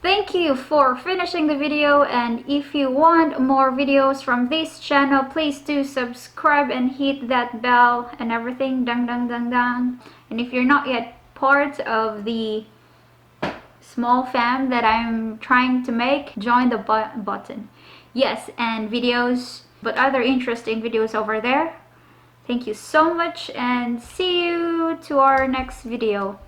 Thank you for finishing the video, and if you want more videos from this channel, please do subscribe and hit that bell and everything, dang dang dang dang. And if you're not yet part of the small fam that I'm trying to make, join the button. Yes, and videos, but other interesting videos over there. Thank you so much, and see you to our next video.